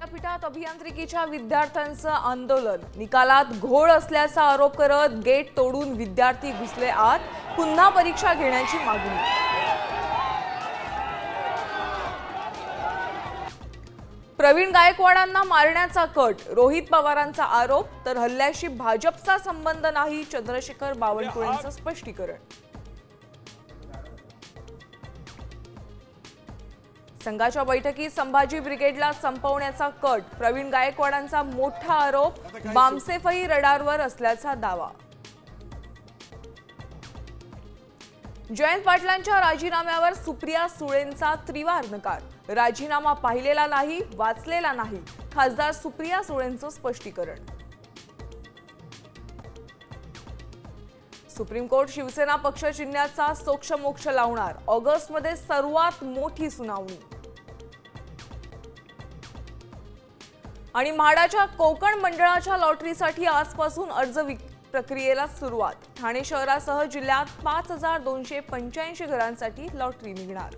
विद्यापीठात अभियांत्रिकीच्या विद्यार्थ्यांचं आंदोलन, निकालात घोळ असल्याचा आरोप करत गेट तोडून विद्यार्थी घुसले आत, पुन्हा परीक्षा घेण्याची मागणी। प्रवीण गायकवाडांना मारण्याचा कट, रोहित पवारांचा आरोप, तर हल्ल्याशी भाजपचा संबंध नाही, चंद्रशेखर बावनकुळेंचं स्पष्टीकरण। संघाच्या बैठकीत संभाजी ब्रिगेडला संपवण्याचा कट, प्रवीण गायकवाडांचा मोठा आरोप, बामसेफही रडारवर असल्याचा दावा। जयंत पाटलांच्या राजीनाम्यावर सुप्रिया सुळेंचा त्रिवार नकार, राजीनामा पाहिलेला नाही, वाचलेला नाही, खासदार सुप्रिया सुळेंचं स्पष्टीकरण। सुप्रीम कोर्ट शिवसेना पक्ष चिन्हाचा सोक्षमोक्ष लावणार, ऑगस्टमध्ये सर्वात मोठी सुनावणी। आणि म्हाडाच्या कोकण मंडळाच्या लॉटरीसाठी आजपासून अर्ज प्रक्रियेला सुरुवात, ठाणे शहरासह जिल्ह्यात 5285 घरांसाठी लॉटरी निघणार।